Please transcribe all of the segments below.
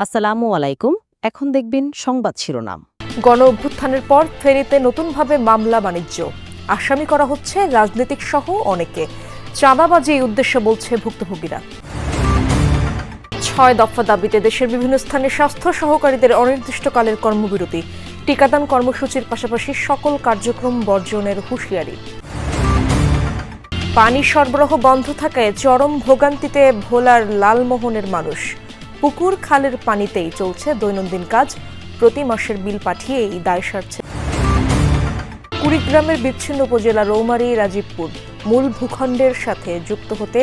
আসসালামু আলাইকুম। এখন দেখবেন সংবাদ শিরোনাম। গণ অভ্যুত্থানের পর ফেনীতে নতুনভাবে মামলা বাণিজ্য, আসামি করা হচ্ছে রাজনৈতিক সহ অনেকে। চাঁদাবাজি এই উদ্দেশ্যে বলছে ভুক্তভোগীরা। 6 দফা দাবিতে দেশের বিভিন্ন স্থানে স্বাস্থ্য সহকারীদের অনির্দিষ্টকালের কর্মবিরতি, টিকাদান কর্মসূচির পাশাপাশি সকল কার্যক্রম বর্জনের হুঁশিয়ারি। পানি সরবরাহ বন্ধ থাকায় চরম ভোগান্তিতে ভোলার লালমোহনের মানুষ। পুকুর খালের পানিতেই চলছে দৈনন্দিন কাজ, প্রতি মাসের বিল পাঠিয়েই দায় সারছে। কুড়িগ্রামের বিচ্ছিন্ন উপজেলা রৌমারী রাজীবপুর মূল ভূখণ্ডের সাথে যুক্ত হতে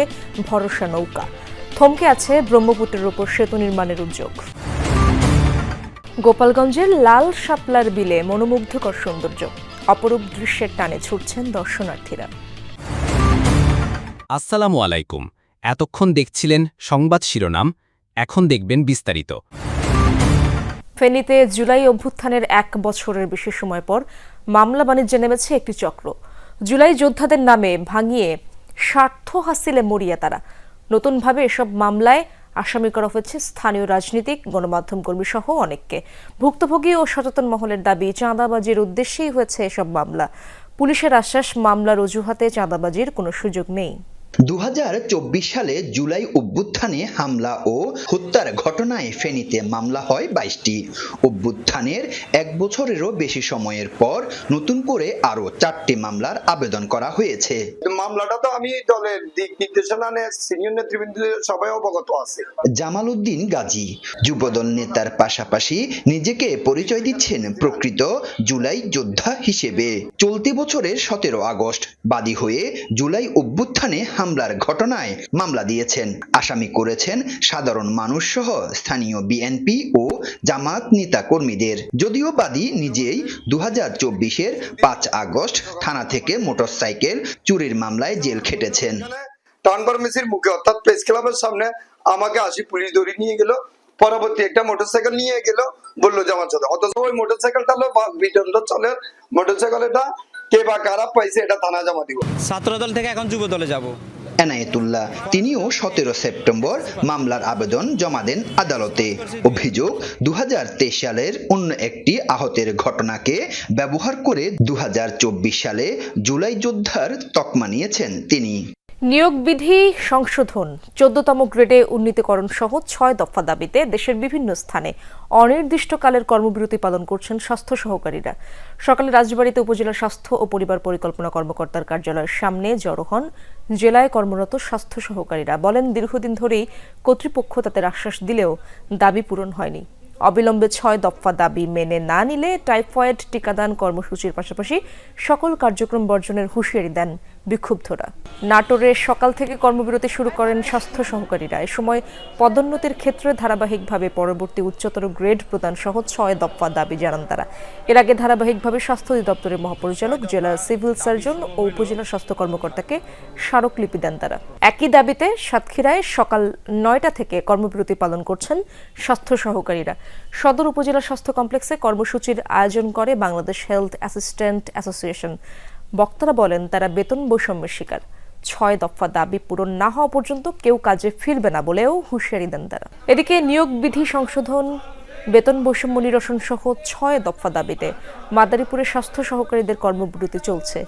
ভরসা নৌকা। থমকে আছে ব্রহ্মপুত্রের ওপর সেতু নির্মাণের উদ্যোগ। গোপালগঞ্জের লাল শাপলার বিলে মনোমুগ্ধকর সৌন্দর্য, অপরূপ দৃশ্যের টানে ছুটছেন দর্শনার্থীরা। আসসালামু আলাইকুম। এতক্ষণ দেখছিলেন সংবাদ শিরোনাম, এখন দেখবেন বিস্তারিত। ফেনীতে জুলাই অভ্যুত্থানের 1 বছরের বেশি সময় পর মামলা বাণিজ্যে নেমেছে একটি চক্র। জুলাই যোদ্ধাদের নামে ভাঙিয়ে স্বার্থ হাসিলে মরিয়া তারা। নতুনভাবে এসব মামলায় আসামি করা হয়েছে স্থানীয় রাজনীতিক, গণমাধ্যম কর্মী সহ অনেককে। ভুক্তভোগী ও সচেতন মহলের দাবি, চাঁদাবাজির উদ্দেশ্যেই হয়েছে এসব মামলা। পুলিশের আশ্বাস, মামলার অজুহাতে চাঁদাবাজির কোনো সুযোগ নেই। 2024 সালে জুলাই অভ্যুত্থানে হামলা ও হত্যার ঘটনায় ফেনীতে মামলা হয় 22টি। অভ্যুত্থানের 1 বছরেরও বেশি সময়ের পর নতুন করে আরো 4টি মামলার আবেদন করা হয়েছে। মামলাটা তো আমি দলের দিক নির্দেশনা সিনিয়র নেতৃবৃন্দ সবাই অবগত আছে। জামাল উদ্দিন গাজী যুবদল নেতার পাশাপাশি নিজেকে পরিচয় দিচ্ছেন প্রকৃত জুলাই যোদ্ধা হিসেবে। চলতি বছরের 17 আগস্ট বাদী হয়ে জুলাই অভ্যুত্থানে হামলার ঘটনায় মামলা দিয়েছেন। আসামি করেছেন সাধারণ মানুষ সহ স্থানীয় বিএনপি ও জামাত নেতা কর্মীদের। যদিও বাদী নিজেই 2024-এর 5 আগস্ট থানা থেকে মোটরসাইকেল চুরির মামলায় জেল খেটেছেন। টাউন ফার্মেসির মুখে অর্থাৎ প্রেস ক্লাবের সামনে আমাকে পুলিশ ধরে নিয়ে গেল। পরবর্তী একটা মোটরসাইকেল নিয়ে গেল, বললো জামাত সাথে, অথচ ওই মোটরসাইকেলটা হলো বিদন্ড চলের মোটরসাইকেলটা কে বা কারা পাইছে এটা থানা জমা দিব। ছাত্রদল থেকে এখন যুব দলে যাব। এনায়েতুল্লাহ তিনিও 17 সেপ্টেম্বর মামলার আবেদন জমা দেন আদালতে। অভিযোগ, 2023 সালের অন্য একটি আহতের ঘটনাকে ব্যবহার করে 2024 সালে জুলাই যোদ্ধার তকমা নিয়েছেন তিনি। নিয়োগ বিধি সংশোধন, 14তম গ্রেডে উন্নীতকরণ সহ 6 দফা দাবিতে দেশের বিভিন্ন স্থানে অনির্দিষ্টকালের কর্মবিরতি পালন করছেন স্বাস্থ্য সহকারীরা। সকালে রাজবাড়ীতে উপজেলা স্বাস্থ্য ও পরিবার পরিকল্পনা কর্মকর্তার কার্যালয়ের সামনে জড়ো হন জেলায় কর্মরত স্বাস্থ্য সহকারীরা। বলেন, দীর্ঘদিন ধরেই কর্তৃপক্ষ তাদের আশ্বাস দিলেও দাবি পূরণ হয়নি। অবিলম্বে 6 দফা দাবি মেনে না নিলে টাইফয়েড টিকাদান কর্মসূচির পাশাপাশি সকল কার্যক্রম বর্জনের হুঁশিয়ারি দেন বিক্ষুব্ধরা। নাটোরে সকাল থেকে কর্মবিরতি শুরু করেন স্বাস্থ্য সহকারীরা। এ সময় পদোন্নতির ক্ষেত্রে ধারাবাহিকভাবে পরবর্তী উচ্চতর গ্রেড প্রদান সহ 6 দফা দাবি জানান তারা। এর আগে ধারাবাহিকভাবে স্বাস্থ্য অধিদপ্তরের মহাপরিচালক, জেলার সিভিল সার্জন ও উপজেলা স্বাস্থ্য কর্মকর্তাকে স্মারকলিপি দেন তারা। একই দাবিতে সাতক্ষীরায় সকাল 9টা থেকে কর্মবিরতি পালন করছেন স্বাস্থ্য সহকারীরা। সদর উপজেলা স্বাস্থ্য কমপ্লেক্সে কর্মসূচির আয়োজন করে বাংলাদেশ হেলথ অ্যাসিস্ট্যান্ট অ্যাসোসিয়েশন। বক্তারা বলেন, তারা বেতন বৈষম্যের শিকার। 6 দফা দাবি পূরণ না হওয়া পর্যন্ত কেউ কাজে ফিরবে না বলেও হুঁশিয়ারি দেন তারা। এদিকে নিয়োগ বিধি সংশোধন, বেতন বৈষম্য নিরসন সহ 6 দফা দাবিতে মাদারীপুরের স্বাস্থ্য সহকারীদের কর্মবিরতি চলছে।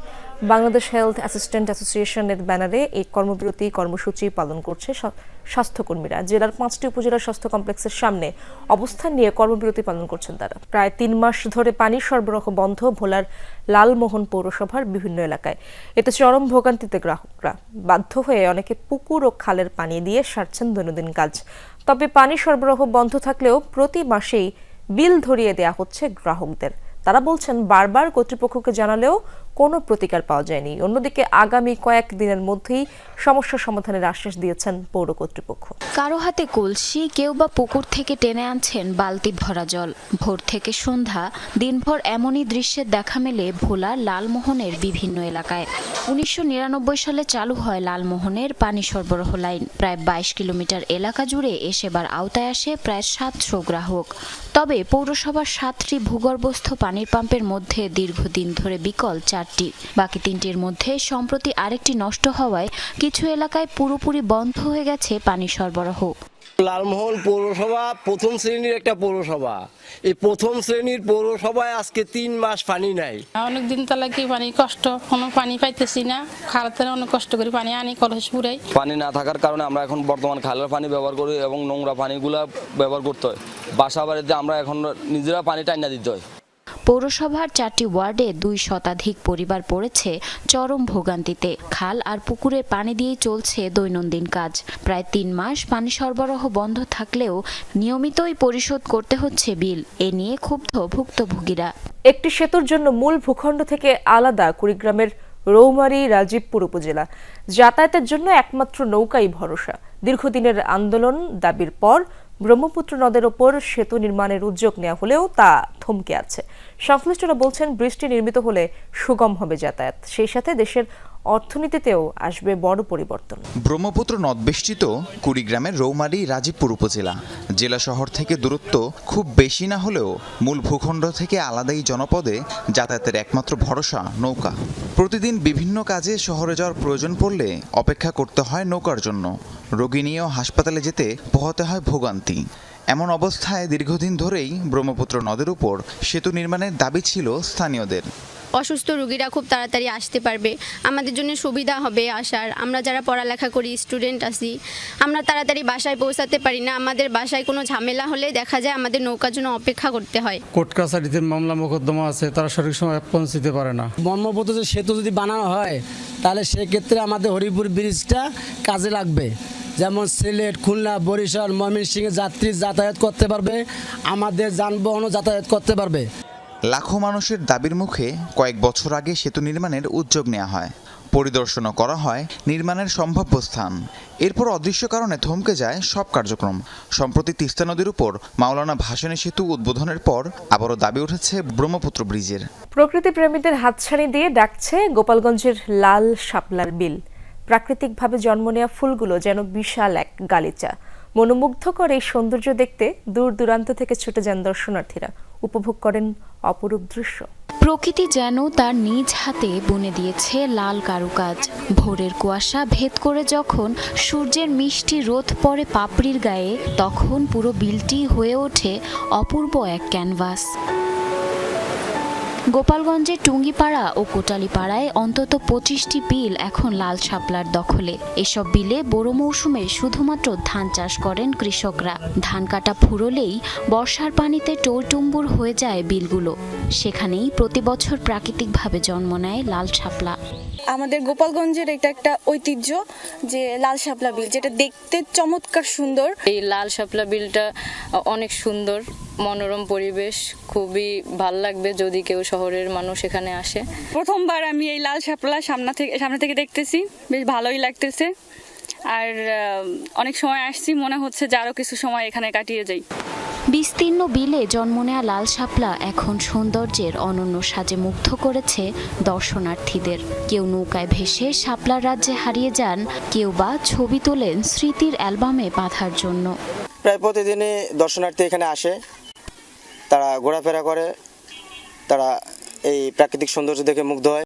বাংলাদেশ হেলথ অ্যাসিস্ট্যান্ট অ্যাসোসিয়েশনের ব্যানারে এই কর্মবিরতি কর্মসূচি পালন করছে স্বাস্থ্যকর্মীরা। জেলার 5টি উপজেলা স্বাস্থ্য কমপ্লেক্সের সামনে অবস্থান নিয়ে কর্মবিরতি পালন করছেন তারা। প্রায় 3 মাস ধরে পানি সরবরাহ বন্ধ ভোলার লালমোহন পৌরসভার বিভিন্ন এলাকায়। এতে চরম ভোগান্তিতে গ্রাহকরা। বাধ্য হয়ে অনেকে পুকুর ও খালের পানি দিয়ে সারছেন দৈনন্দিন কাজ। তবে পানি সরবরাহ বন্ধ থাকলেও প্রতি মাসেই বিল ধরিয়ে দেয়া হচ্ছে গ্রাহকদের। তারা বলছেন, বারবার কর্তৃপক্ষকে জানালেও কোনো প্রতিকার পাওয়া যায়নি। অন্যদিকে আগামী কয়েকদিনের মধ্যেই সমস্যা সমাধানের আশ্বাস দিয়েছেন পৌর কর্তৃপক্ষ। কারো হাতে কলসি, কেউ বা পুকুর থেকে টেনে আনছেন বালতি ভরা জল। ভোর থেকে সন্ধ্যা দিনভর এমনই দৃশ্যের দেখা মেলে ভোলার লালমোহনের বিভিন্ন এলাকায়। 1999 সালে চালু হয় লালমোহনের পানি সরবরাহ লাইন। প্রায় 22 কিলোমিটার এলাকা জুড়ে এ সেবার আওতায় আসে প্রায় 700 গ্রাহক। তবে পৌরসভার 7টি ভূগর্ভস্থ পানির পাম্পের মধ্যে দীর্ঘদিন ধরে বিকল 4 4টি, বাকি 3টির মধ্যে সম্প্রতি আরেকটি নষ্ট হওয়ায় কিছু এলাকায় পুরোপুরি বন্ধ হয়ে গেছে পানি সরবরাহ। লালমোহন পৌরসভা প্রথম শ্রেণীর একটা পৌরসভা। এই প্রথম শ্রেণীর পৌরসভায় আজকে 3 মাস পানি নাই। অনেক দিন তাহলে কি পানি কষ্ট, কোনো পানি পাইতেছি না। খালাতে অনেক কষ্ট করে পানি আনি কলস পুরাই। পানি না থাকার কারণে আমরা এখন বর্তমান খালের পানি ব্যবহার করি এবং নোংরা পানিগুলা ব্যবহার করতে হয়। বাসা বাড়িতে আমরা এখন নিজেরা পানি টাইনা দিতে হয়। পৌরসভার 4টি ওয়ার্ডে 2 শতাধিক পরিবার পড়েছে চরম ভোগান্তিতে। খাল আর পুকুরের পানি দিয়েই চলছে দৈনন্দিন কাজ। প্রায় 3 মাস পানি সরবরাহ বন্ধ থাকলেও নিয়মিতই পরিশোধ করতে হচ্ছে বিল। এ নিয়ে ক্ষুব্ধ ভুক্তভোগীরা। একটি সেতুর জন্য মূল ভূখণ্ড থেকে আলাদা কুড়িগ্রামের রৌমারী রাজীবপুর উপজেলা। যাতায়াতের জন্য একমাত্র নৌকাই ভরসা। দীর্ঘদিনের আন্দোলন দাবির পর ব্রহ্মপুত্র নদের ওপর সেতু নির্মাণের উদ্যোগ নেওয়া হলেও তা থমকে আছে। সংশ্লিষ্টরা বলছেন, বৃষ্টি নির্মিত হলে সুগম হবে যাতায়াত, সেই সাথে দেশের অর্থনীতিতেও আসবে বড় পরিবর্তন। ব্রহ্মপুত্র নদ বেষ্টিত কুড়িগ্রামের রৌমারী রাজীবপুর উপজেলা। জেলা শহর থেকে দূরত্ব খুব বেশি না হলেও মূল ভূখণ্ড থেকে আলাদাই জনপদে যাতায়াতের একমাত্র ভরসা নৌকা। প্রতিদিন বিভিন্ন কাজে শহরে যাওয়ার প্রয়োজন পড়লে অপেক্ষা করতে হয় নৌকার জন্য। রোগী নিয়েও হাসপাতালে যেতে পোহাতে হয় ভোগান্তি। এমন অবস্থায় দীর্ঘদিন ধরেই ব্রহ্মপুত্র নদের উপর সেতু নির্মাণের দাবি ছিল স্থানীয়দের। অসুস্থ রোগীরা খুব তাড়াতাড়ি আসতে পারবে, আমাদের জন্য সুবিধা হবে আসার। আমরা যারা পড়ালেখা করি, স্টুডেন্ট আছি, আমরা তাড়াতাড়ি বাসায় পৌঁছাতে পারি না। আমাদের বাসায় কোনো ঝামেলা হলে দেখা যায় আমাদের নৌকার জন্য অপেক্ষা করতে হয়। কোর্ট কাছারিতে মামলা মোকদ্দমা আছে, তারা সঠিক সময় পৌঁছতে পারে না। ব্রহ্মপুত্র সেতু যদি বানানো হয় তাহলে সেক্ষেত্রে আমাদের হরিপুর ব্রিজটা কাজে লাগবে। যেমন সিলেট, খুলনা, বরিশাল, ময়মনসিংহে যাত্রী যাতায়াত করতে পারবে, আমাদের যানবাহনও যাতায়াত করতে পারবে। লাখো মানুষের দাবির মুখে কয়েক বছর আগে সেতু নির্মাণের উদ্যোগ নেওয়া হয়। পরিদর্শনও করা হয় নির্মাণের সম্ভাব্য স্থান। এরপর অদৃশ্য কারণে থমকে যায় সব কার্যক্রম। সম্প্রতি তিস্তা নদীর উপর মাওলানা ভাসানী সেতু উদ্বোধনের পর আবারও দাবি উঠেছে ব্রহ্মপুত্র ব্রিজের। প্রকৃতি প্রেমীদের হাতছানি দিয়ে ডাকছে গোপালগঞ্জের লাল শাপলার বিল। প্রাকৃতিকভাবে জন্ম নেওয়া ফুলগুলো যেন বিশাল এক গালিচা। মনোমুগ্ধকর এই সৌন্দর্য দেখতে দূর দূরান্ত থেকে ছুটে যান দর্শনার্থীরা, উপভোগ করেন অপরূপ দৃশ্য। প্রকৃতি যেন তার নিজ হাতে বুনে দিয়েছে লাল কারুকাজ। ভোরের কুয়াশা ভেদ করে যখন সূর্যের মিষ্টি রোদ পড়ে পাপড়ির গায়ে, তখন পুরো বিলটি হয়ে ওঠে অপূর্ব এক ক্যানভাস। গোপালগঞ্জের টুঙ্গিপাড়া ও কোটালীপাড়ায় অন্তত 25টি বিল এখন লাল শাপলার দখলে। এসব বিলে বড় মৌসুমে শুধুমাত্র ধান চাষ করেন কৃষকরা। ধান কাটা ফুরোলেই বর্ষার পানিতে টইটুম্বুর হয়ে যায় বিলগুলো। সেখানেই প্রতি বছর প্রাকৃতিকভাবে জন্ম নেয় লাল শাপলা। আমাদের গোপালগঞ্জের এটা একটা ঐতিহ্য যে লাল শাপলা বিল, যেটা দেখতে চমৎকার সুন্দর। এই লাল শাপলা বিলটা অনেক সুন্দর, মনোরম পরিবেশ, খুবই ভাল লাগবে যদি কেউ শহরের মানুষ এখানে আসে। প্রথমবার আমি এই লাল শাপলা সামনে থেকে দেখতেছি, বেশ ভালোই লাগতেছে। আর অনেক সময় আসছি, মনে হচ্ছে যে আরো কিছু সময় এখানে কাটিয়ে যাই। বিস্তীর্ণ বিলে জন্ম নেয়া লাল শাপলা এখন সৌন্দর্যের অনন্য সাজে মুগ্ধ করেছে দর্শনার্থীদের। কেউ নৌকায় ভেসে শাপলার রাজ্যে হারিয়ে যান, কেউ বা ছবি তোলেন স্মৃতির অ্যালবামে বাঁধার জন্য। প্রায় প্রতিদিনই দর্শনার্থী এখানে আসে, তারা ঘোরাফেরা করে, তারা এই প্রাকৃতিক সৌন্দর্য দেখে মুগ্ধ হয়।